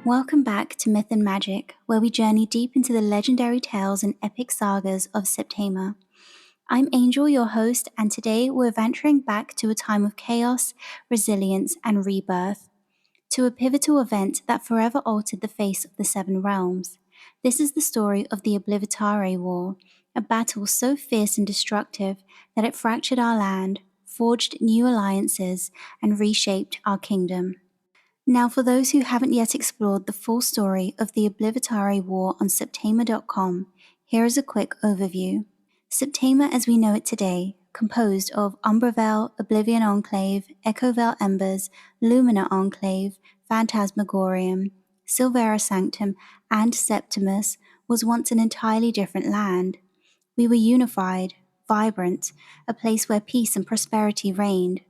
Welcome back to Myth Magick, where we journey deep into the legendary tales and epic sagas of Septaema. I'm Angel, your host, and today we're venturing back to a time of chaos, resilience, and rebirth, to a pivotal event that forever altered the face of the Seven Realms. This is the story of the Oblivitare War, a battle so fierce and destructive that it fractured our land, forged new alliances, and reshaped our kingdom. Now, for those who haven't yet explored the full story of the Oblivitare War on Septaema.com, here is a quick overview. Septaema as we know it today, composed of Umbravel, Oblivion Enclave, Echovale Embers, Lumina Enclave, Phantasmagorium, Silvera Sanctum, and Septimus, was once an entirely different land. We were unified, vibrant, a place where peace and prosperity reigned.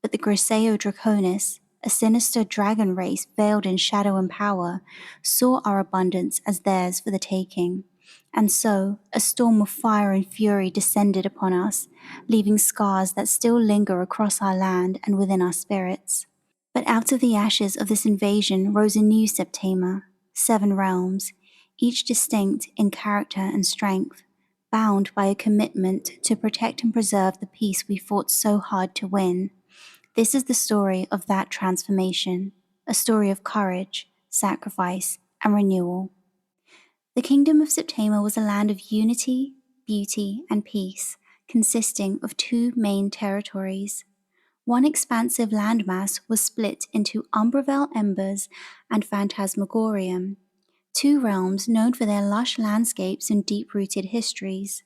But the Griseo Draconis, a sinister dragon race veiled in shadow and power, saw our abundance as theirs for the taking. And so, a storm of fire and fury descended upon us, leaving scars that still linger across our land and within our spirits. But out of the ashes of this invasion rose a new Septaema, 7 realms, each distinct in character and strength, bound by a commitment to protect and preserve the peace we fought so hard to win. This is the story of that transformation, a story of courage, sacrifice, and renewal. The kingdom of Septaema was a land of unity, beauty, and peace, consisting of 2 main territories. One expansive landmass was split into Umbravel Embers and Phantasmagorium, 2 realms known for their lush landscapes and deep-rooted histories.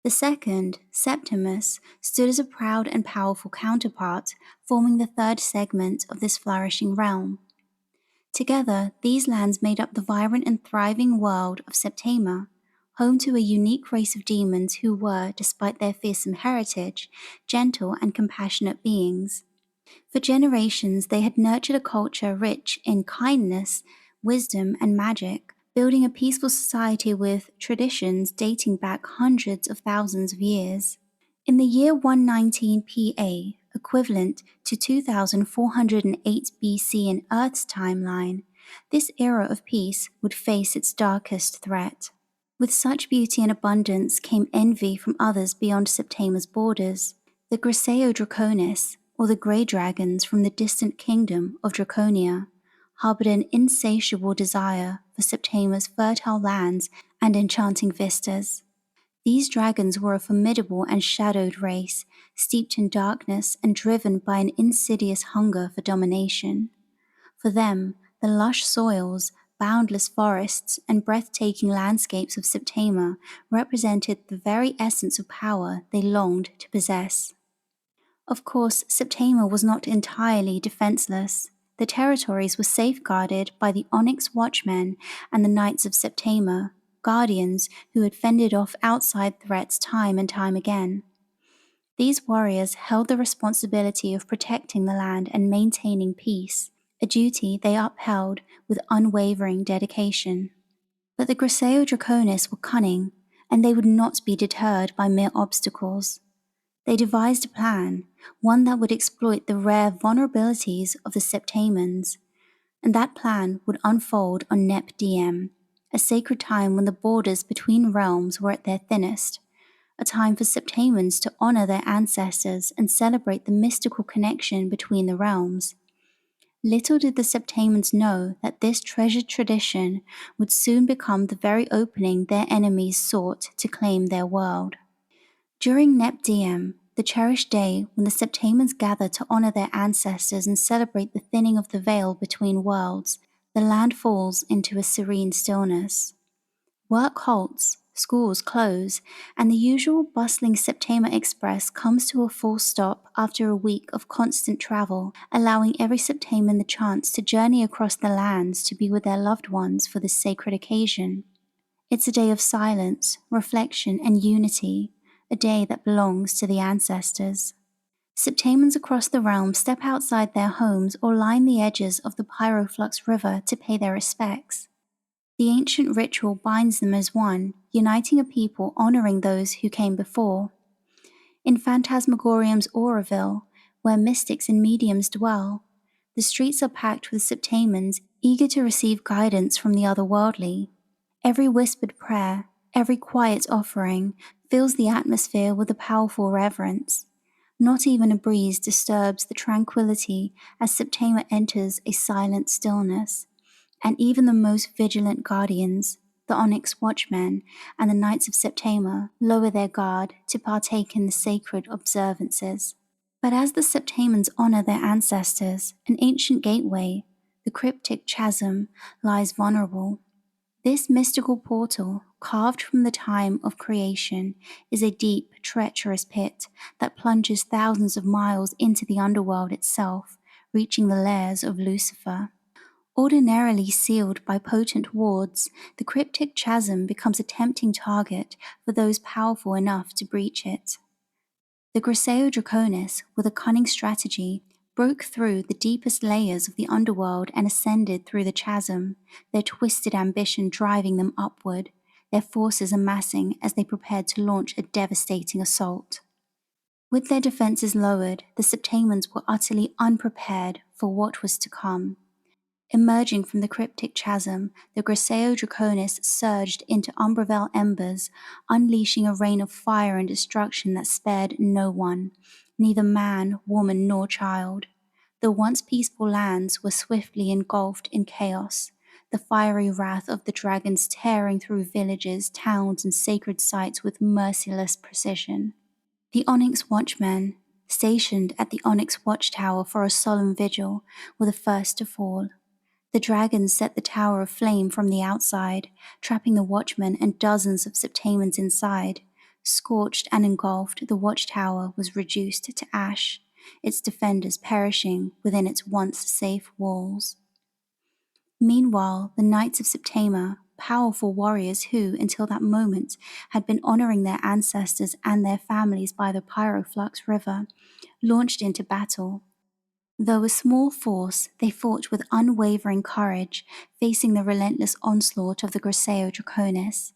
The second, Septimus, stood as a proud and powerful counterpart, forming the 3rd segment of this flourishing realm. Together, these lands made up the vibrant and thriving world of Septaema, home to a unique race of demons who were, despite their fearsome heritage, gentle and compassionate beings. For generations, they had nurtured a culture rich in kindness, wisdom, and magic, building a peaceful society with traditions dating back hundreds of thousands of years. In the year 119 PA, equivalent to 2408 BC in Earth's timeline, this era of peace would face its darkest threat. With such beauty and abundance came envy from others beyond Septaema's borders. The Griseo Draconis, or the Grey Dragons from the distant kingdom of Draconia, harbored an insatiable desire for Septaema's fertile lands and enchanting vistas. These dragons were a formidable and shadowed race, steeped in darkness and driven by an insidious hunger for domination. For them, the lush soils, boundless forests, and breathtaking landscapes of Septaema represented the very essence of power they longed to possess. Of course, Septaema was not entirely defenseless. The territories were safeguarded by the Onyx Watchmen and the Knights of Septaema, guardians who had fended off outside threats time and time again. These warriors held the responsibility of protecting the land and maintaining peace, a duty they upheld with unwavering dedication. But the Griseo Draconis were cunning, and they would not be deterred by mere obstacles. They devised a plan, one that would exploit the rare vulnerabilities of the Septaemans, and that plan would unfold on Nep Diem, a sacred time when the borders between realms were at their thinnest, a time for Septaemans to honor their ancestors and celebrate the mystical connection between the realms. Little did the Septaemans know that this treasured tradition would soon become the very opening their enemies sought to claim their world. During Nep Diem, the cherished day when the Septaemans gather to honor their ancestors and celebrate the thinning of the veil between worlds, the land falls into a serene stillness. Work halts, schools close, and the usual bustling Septaema Express comes to a full stop after a week of constant travel, allowing every Septaeman the chance to journey across the lands to be with their loved ones for this sacred occasion. It's a day of silence, reflection, and unity, a day that belongs to the ancestors. Septaemans across the realm step outside their homes or line the edges of the Pyroflux River to pay their respects. The ancient ritual binds them as one, uniting a people honoring those who came before. In Phantasmagorium's Auraville, where mystics and mediums dwell, the streets are packed with Septaemans eager to receive guidance from the otherworldly. Every whispered prayer, every quiet offering fills the atmosphere with a powerful reverence. Not even a breeze disturbs the tranquility as Septaema enters a silent stillness, and even the most vigilant guardians, the Onyx Watchmen and the Knights of Septaema, lower their guard to partake in the sacred observances. But as the Septaemans honor their ancestors, an ancient gateway, the cryptic chasm, lies vulnerable. This mystical portal, carved from the time of creation, is a deep, treacherous pit that plunges thousands of miles into the underworld itself, reaching the lairs of Lucifer. Ordinarily sealed by potent wards, the cryptic chasm becomes a tempting target for those powerful enough to breach it. The Griseo Draconis, with a cunning strategy, broke through the deepest layers of the underworld and ascended through the chasm, their twisted ambition driving them upward, their forces amassing as they prepared to launch a devastating assault. With their defenses lowered, the Septaemans were utterly unprepared for what was to come. Emerging from the cryptic chasm, the Griseo Draconis surged into Umbravel embers, unleashing a rain of fire and destruction that spared no one, neither man, woman, nor child. The once peaceful lands were swiftly engulfed in chaos, the fiery wrath of the dragons tearing through villages, towns, and sacred sites with merciless precision. The Onyx Watchmen, stationed at the Onyx Watchtower for a solemn vigil, were the first to fall. The dragons set the tower aflame from the outside, trapping the watchmen and dozens of Septaemans inside. Scorched and engulfed, the watchtower was reduced to ash, its defenders perishing within its once safe walls. Meanwhile, the Knights of Septaema, powerful warriors who, until that moment, had been honoring their ancestors and their families by the Pyroflux River, launched into battle. Though a small force, they fought with unwavering courage, facing the relentless onslaught of the Griseo Draconis.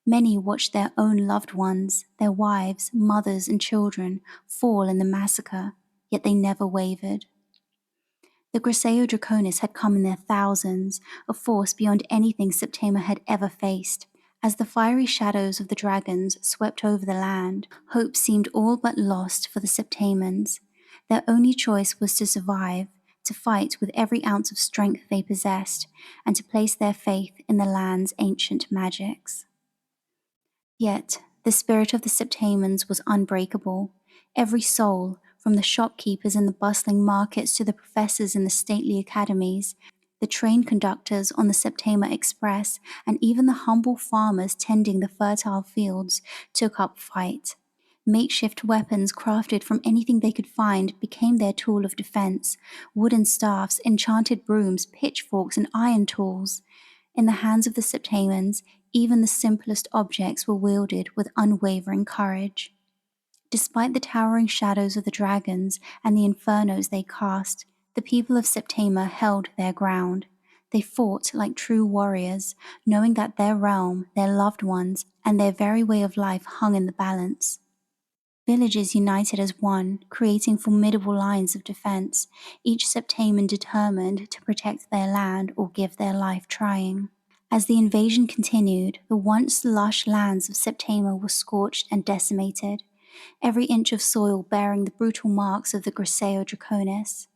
Many watched their own loved ones, their wives, mothers, and children fall in the massacre, yet they never wavered. The Griseo Draconis had come in their thousands, a force beyond anything Septaema had ever faced. As the fiery shadows of the dragons swept over the land, hope seemed all but lost for the Septaemans. Their only choice was to survive, to fight with every ounce of strength they possessed, and to place their faith in the land's ancient magics. Yet, the spirit of the Septaemans was unbreakable. Every soul, from the shopkeepers in the bustling markets to the professors in the stately academies, the train conductors on the Septaema Express, and even the humble farmers tending the fertile fields, took up fight. Makeshift weapons crafted from anything they could find became their tool of defense: wooden staffs, enchanted brooms, pitchforks, and iron tools. In the hands of the Septaemans, even the simplest objects were wielded with unwavering courage. Despite the towering shadows of the dragons and the infernos they cast, the people of Septaema held their ground. They fought like true warriors, knowing that their realm, their loved ones, and their very way of life hung in the balance. Villages united as one, creating formidable lines of defense, each Septaeman determined to protect their land or give their life trying. As the invasion continued, the once lush lands of Septaema were scorched and decimated, every inch of soil bearing the brutal marks of the Griseo Draconis.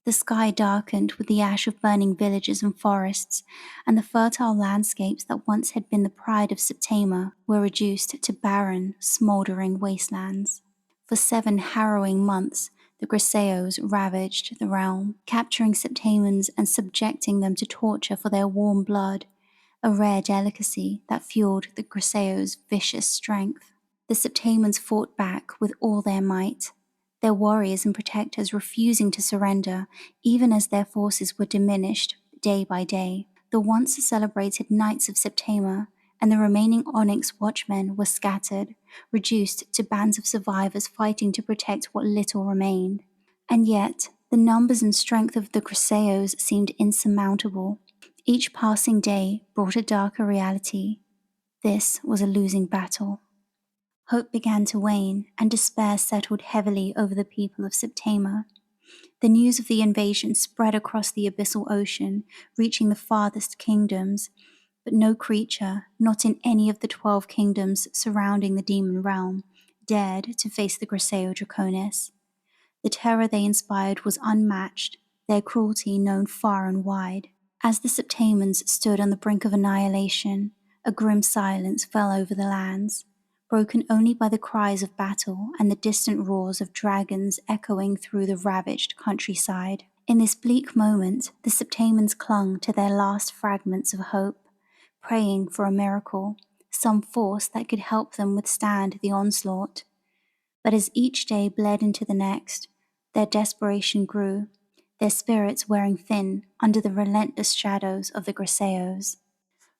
The sky darkened with the ash of burning villages and forests, and the fertile landscapes that once had been the pride of Septaema were reduced to barren, smouldering wastelands. For 7 harrowing months, the Griseos ravaged the realm, capturing Septaemans and subjecting them to torture for their warm blood, a rare delicacy that fueled the Griseos' vicious strength. The Septaemans fought back with all their might, their warriors and protectors refusing to surrender, even as their forces were diminished day by day. The once celebrated Knights of Septaema and the remaining Onyx Watchmen were scattered, reduced to bands of survivors fighting to protect what little remained. And yet, the numbers and strength of the Griseos seemed insurmountable. Each passing day brought a darker reality. This was a losing battle. Hope began to wane, and despair settled heavily over the people of Septaema. The news of the invasion spread across the abyssal ocean, reaching the farthest kingdoms, but no creature, not in any of the 12 kingdoms surrounding the demon realm, dared to face the Griseo Draconis. The terror they inspired was unmatched, their cruelty known far and wide. As the Septaemans stood on the brink of annihilation, a grim silence fell over the lands, broken only by the cries of battle and the distant roars of dragons echoing through the ravaged countryside. In this bleak moment, the Septaemans clung to their last fragments of hope, praying for a miracle, some force that could help them withstand the onslaught. But as each day bled into the next, their desperation grew, their spirits wearing thin under the relentless shadows of the Griseos.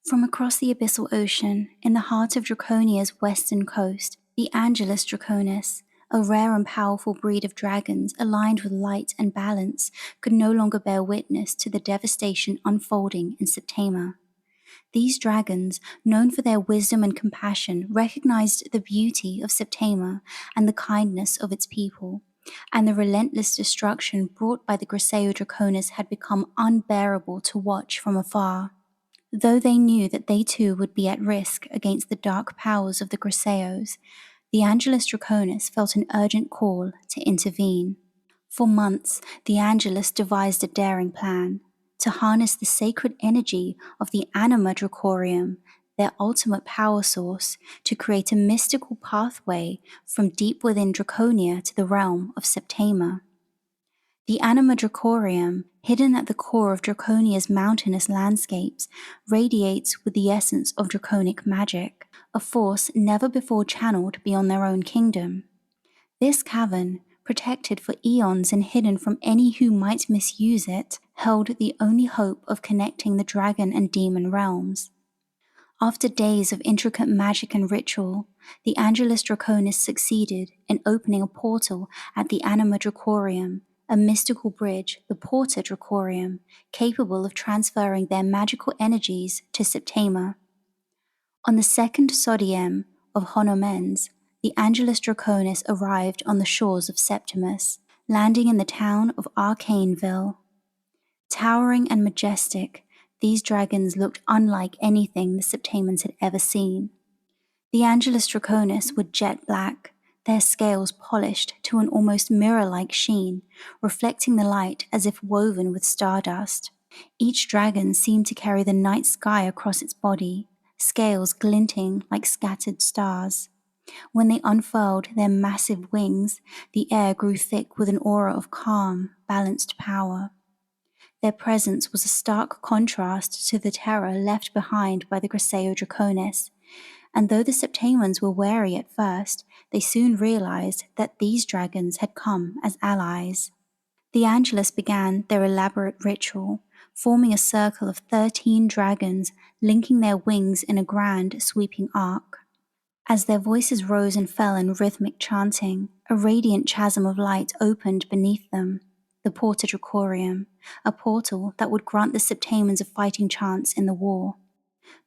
From across the abyssal ocean, in the heart of Draconia's western coast, the Angelus Draconis, a rare and powerful breed of dragons aligned with light and balance, could no longer bear witness to the devastation unfolding in Septaema. These dragons, known for their wisdom and compassion, recognized the beauty of Septaema and the kindness of its people, and the relentless destruction brought by the Griseo Draconis had become unbearable to watch from afar. Though they knew that they too would be at risk against the dark powers of the Griseos, the Angelus Draconis felt an urgent call to intervene. For months, the Angelus devised a daring plan to harness the sacred energy of the Anima Dracorium, their ultimate power source, to create a mystical pathway from deep within Draconia to the realm of Septaema. The Anima Dracorium, hidden at the core of Draconia's mountainous landscapes, radiates with the essence of draconic magic, a force never before channeled beyond their own kingdom. This cavern, protected for eons and hidden from any who might misuse it, held the only hope of connecting the dragon and demon realms. After days of intricate magic and ritual, the Angelus Draconis succeeded in opening a portal at the Anima Dracorium, a mystical bridge, the Porta Dracorium, capable of transferring their magical energies to Septaema. On the second Sodiem of Honomens, the Angelus Draconis arrived on the shores of Septimus, landing in the town of Arcaneville. Towering and majestic, these dragons looked unlike anything the Septaemans had ever seen. The Angelus Draconis were jet black, their scales polished to an almost mirror-like sheen, reflecting the light as if woven with stardust. Each dragon seemed to carry the night sky across its body, scales glinting like scattered stars. When they unfurled their massive wings, the air grew thick with an aura of calm, balanced power. Their presence was a stark contrast to the terror left behind by the Griseo Draconis, and though the Septaemans were wary at first, they soon realized that these dragons had come as allies. The Angelus began their elaborate ritual, forming a circle of 13 dragons, linking their wings in a grand, sweeping arc. As their voices rose and fell in rhythmic chanting, a radiant chasm of light opened beneath them, the Porta Dracorium, a portal that would grant the Septaemans a fighting chance in the war.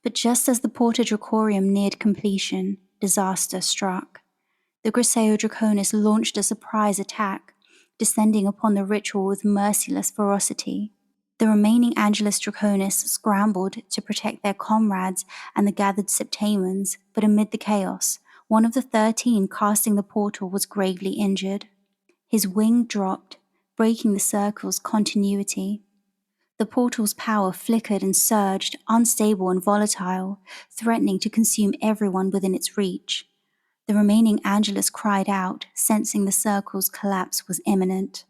But just as the Porta Dracorium neared completion, disaster struck. The Griseo Draconis launched a surprise attack, descending upon the ritual with merciless ferocity. The remaining Angelus Draconis scrambled to protect their comrades and the gathered Septaemans, but amid the chaos, one of the 13 casting the portal was gravely injured. His wing dropped, breaking the circle's continuity. The portal's power flickered and surged, unstable and volatile, threatening to consume everyone within its reach. The remaining Angelus cried out, sensing the circle's collapse was imminent.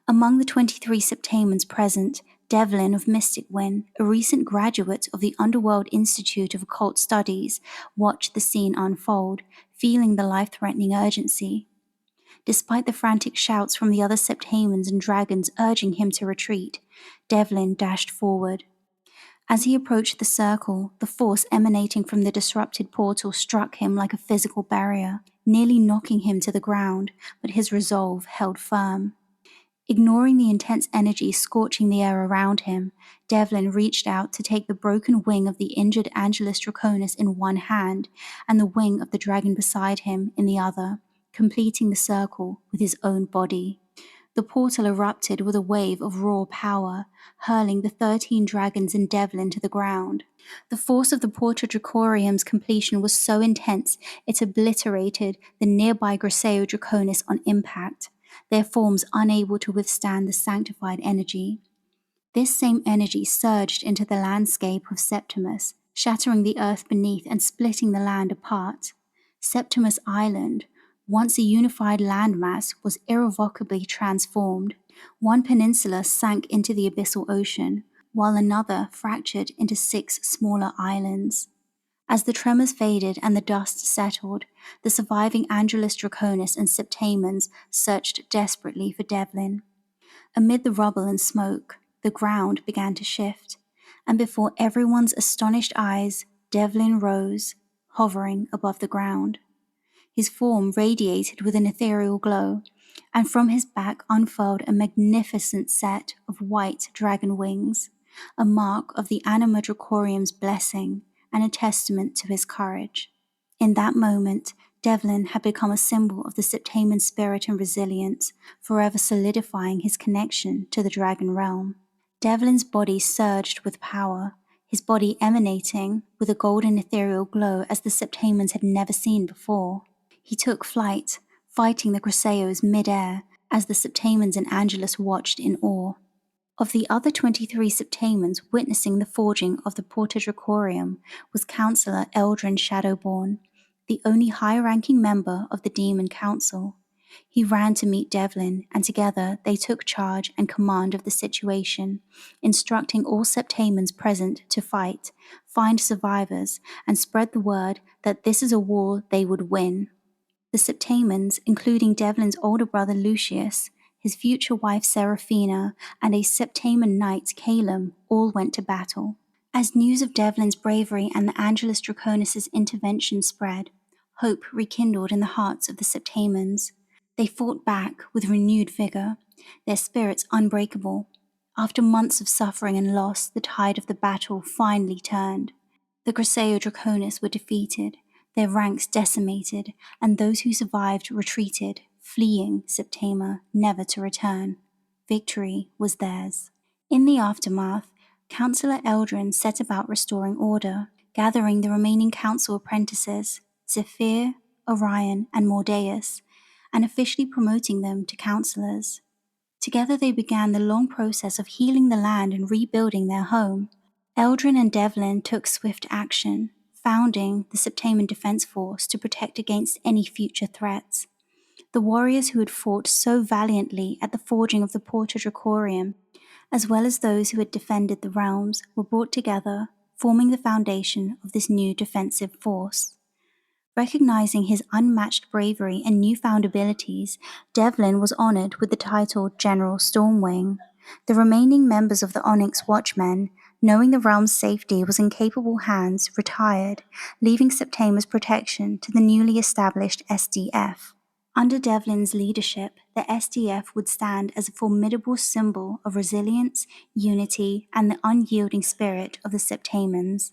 Among the 23 Septaemans present, Devlin of Mystic Win, a recent graduate of the Underworld Institute of Occult Studies, watched the scene unfold, feeling the life-threatening urgency. Despite the frantic shouts from the other Septaemans and dragons urging him to retreat, Devlin dashed forward. As he approached the circle, the force emanating from the disrupted portal struck him like a physical barrier, nearly knocking him to the ground, but his resolve held firm. Ignoring the intense energy scorching the air around him, Devlin reached out to take the broken wing of the injured Angelus Draconis in one hand and the wing of the dragon beside him in the other, completing the circle with his own body. The portal erupted with a wave of raw power, hurling the 13 dragons in Devlin to the ground. The force of the Porta Dracorium's completion was so intense it obliterated the nearby Griseo Draconis on impact, their forms unable to withstand the sanctified energy. This same energy surged into the landscape of Septimus, shattering the earth beneath and splitting the land apart. Septimus Island, once a unified landmass, was irrevocably transformed. One peninsula sank into the abyssal ocean, while another fractured into 6 smaller islands. As the tremors faded and the dust settled, the surviving Angelus Draconis and Septaemans searched desperately for Devlin. Amid the rubble and smoke, the ground began to shift, and before everyone's astonished eyes, Devlin rose, hovering above the ground. His form radiated with an ethereal glow, and from his back unfurled a magnificent set of white dragon wings, a mark of the Anima Dracorium's blessing and a testament to his courage. In that moment, Devlin had become a symbol of the Septaeman spirit and resilience, forever solidifying his connection to the dragon realm. Devlin's body surged with power, his body emanating with a golden ethereal glow as the Septaemans had never seen before. He took flight, fighting the Griseos mid-air as the Septaemans and Angelus watched in awe. Of the other 23 Septaemans witnessing the forging of the Porta Dracorium was Councillor Eldran Shadowborne, the only high-ranking member of the Demon Council. He ran to meet Devlin, and together they took charge and command of the situation, instructing all Septaemans present to fight, find survivors, and spread the word that this is a war they would win. The Septaemans, including Devlin's older brother Lucius, his future wife Seraphina, and a Septaeman knight Calum, all went to battle. As news of Devlin's bravery and the Angelus Draconis' intervention spread, hope rekindled in the hearts of the Septaemans. They fought back with renewed vigor, their spirits unbreakable. After months of suffering and loss, the tide of the battle finally turned. The Griseo Draconis were defeated, their ranks decimated, and those who survived retreated, fleeing Septaema, never to return. Victory was theirs. In the aftermath, Councillor Eldran set about restoring order, gathering the remaining council apprentices, Zephyr, Orion, and Mordeus, and officially promoting them to councillors. Together they began the long process of healing the land and rebuilding their home. Eldran and Devlin took swift action, founding the Septaeman Defense Force to protect against any future threats. The warriors who had fought so valiantly at the forging of the Porta Dracorium, as well as those who had defended the realms, were brought together, forming the foundation of this new defensive force. Recognizing his unmatched bravery and newfound abilities, Devlin was honored with the title General Stormwing. The remaining members of the Onyx Watchmen, knowing the realm's safety was in capable hands, retired, leaving Septaema's protection to the newly established SDF. Under Devlin's leadership, the SDF would stand as a formidable symbol of resilience, unity, and the unyielding spirit of the Septaemans.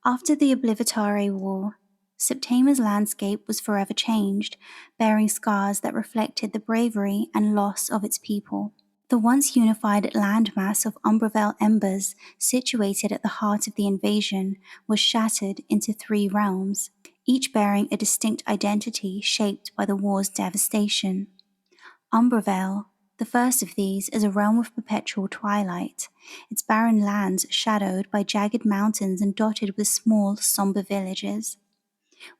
After the Oblivitare War, Septaema's landscape was forever changed, bearing scars that reflected the bravery and loss of its people. The once unified landmass of Umbravel embers, situated at the heart of the invasion, was shattered into 3 realms, each bearing a distinct identity shaped by the war's devastation. Umbravel, the first of these, is a realm of perpetual twilight, its barren lands shadowed by jagged mountains and dotted with small, somber villages.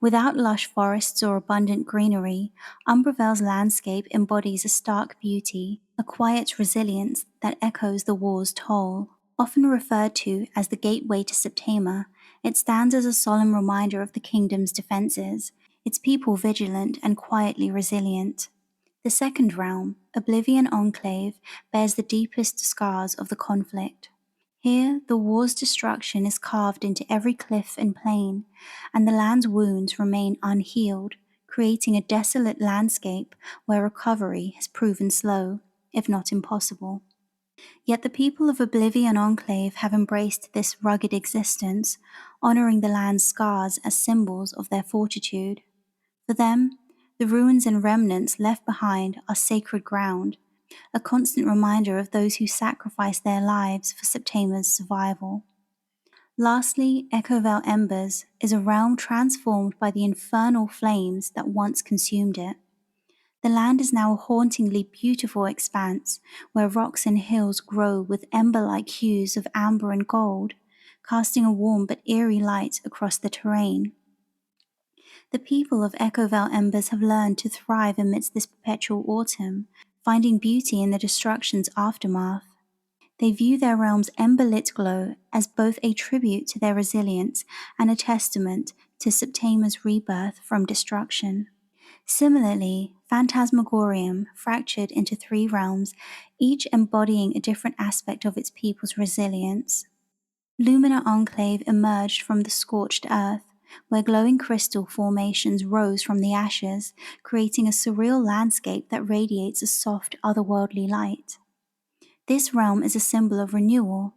Without lush forests or abundant greenery, Umbravel's landscape embodies a stark beauty, a quiet resilience that echoes the war's toll. Often referred to as the gateway to Septaema, it stands as a solemn reminder of the kingdom's defenses, its people vigilant and quietly resilient. The second realm, Oblivion Enclave, bears the deepest scars of the conflict. Here, the war's destruction is carved into every cliff and plain, and the land's wounds remain unhealed, creating a desolate landscape where recovery has proven slow, if not impossible. Yet the people of Oblivion Enclave have embraced this rugged existence, honoring the land's scars as symbols of their fortitude. For them, the ruins and remnants left behind are sacred ground, a constant reminder of those who sacrificed their lives for Septaema's survival. Lastly, Echovale Embers is a realm transformed by the infernal flames that once consumed it. The land is now a hauntingly beautiful expanse where rocks and hills grow with ember-like hues of amber and gold, casting a warm but eerie light across the terrain. The people of Echovale Embers have learned to thrive amidst this perpetual autumn, finding beauty in the destruction's aftermath. They view their realm's ember-lit glow as both a tribute to their resilience and a testament to Septaema's rebirth from destruction. Similarly, Phantasmagorium fractured into 3 realms, each embodying a different aspect of its people's resilience. Lumina Enclave emerged from the scorched earth, where glowing crystal formations rose from the ashes, creating a surreal landscape that radiates a soft, otherworldly light. This realm is a symbol of renewal,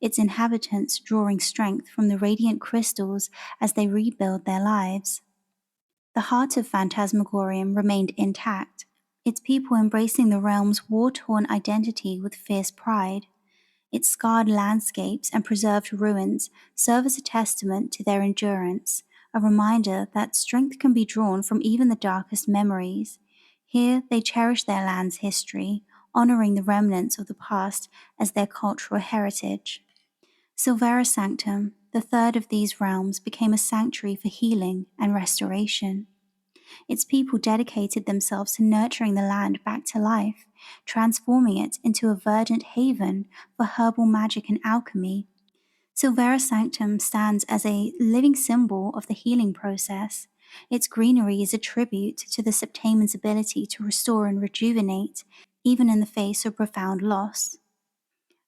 its inhabitants drawing strength from the radiant crystals as they rebuild their lives. The heart of Phantasmagorium remained intact, its people embracing the realm's war-torn identity with fierce pride. Its scarred landscapes and preserved ruins serve as a testament to their endurance, a reminder that strength can be drawn from even the darkest memories. Here they cherish their land's history, honoring the remnants of the past as their cultural heritage. Silvera Sanctum, the third of these realms, became a sanctuary for healing and restoration. Its people dedicated themselves to nurturing the land back to life, transforming it into a verdant haven for herbal magic and alchemy. Silvera Sanctum stands as a living symbol of the healing process. Its greenery is a tribute to the Septaeman's ability to restore and rejuvenate, even in the face of profound loss.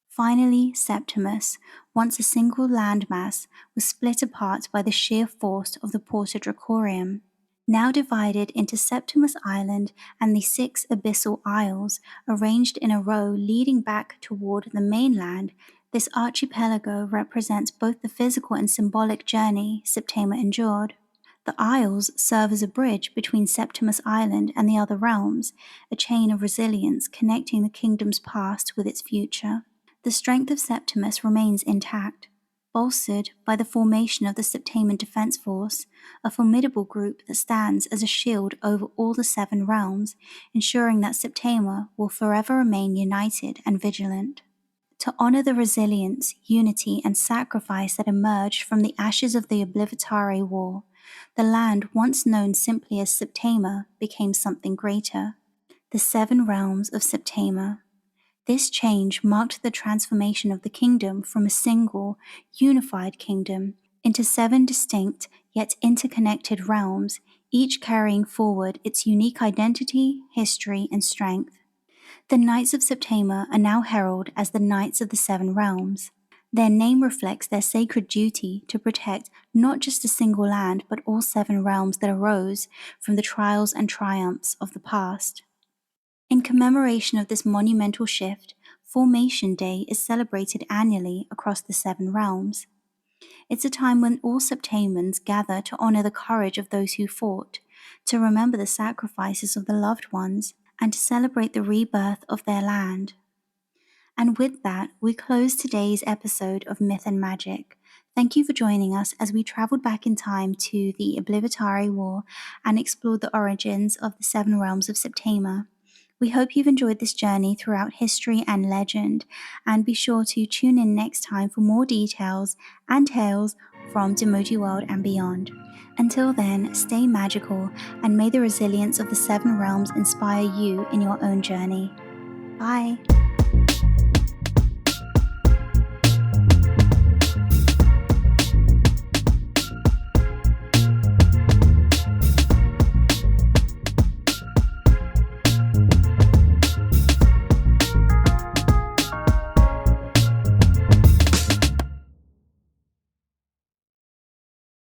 Finally, Septimus, once a single landmass, was split apart by the sheer force of the Porta Dracorium. Now divided into Septimus Island and the 6 abyssal isles, arranged in a row leading back toward the mainland, this archipelago represents both the physical and symbolic journey Septaema endured. The isles serve as a bridge between Septimus Island and the other realms, a chain of resilience connecting the kingdom's past with its future. The strength of Septimus remains intact, bolstered by the formation of the Septaeman Defense Force, a formidable group that stands as a shield over all the 7 realms, ensuring that Septaema will forever remain united and vigilant. To honor the resilience, unity, and sacrifice that emerged from the ashes of the Oblivitare War, the land once known simply as Septaema became something greater, the 7 realms of Septaema. This change marked the transformation of the kingdom from a single, unified kingdom into 7 distinct yet interconnected realms, each carrying forward its unique identity, history, and strength. The Knights of Septaema are now heralded as the Knights of the 7 Realms. Their name reflects their sacred duty to protect not just a single land but all 7 realms that arose from the trials and triumphs of the past. In commemoration of this monumental shift, Formation Day is celebrated annually across the 7 realms. It's a time when all Septaemans gather to honor the courage of those who fought, to remember the sacrifices of the loved ones, and to celebrate the rebirth of their land. And with that, we close today's episode of Myth and Magic. Thank you for joining us as we traveled back in time to the Oblivitare War and explored the origins of the 7 realms of Septaema. We hope you've enjoyed this journey throughout history and legend, and be sure to tune in next time for more details and tales from DemojiWorld and beyond. Until then, stay magical, and may the resilience of the 7 realms inspire you in your own journey. Bye!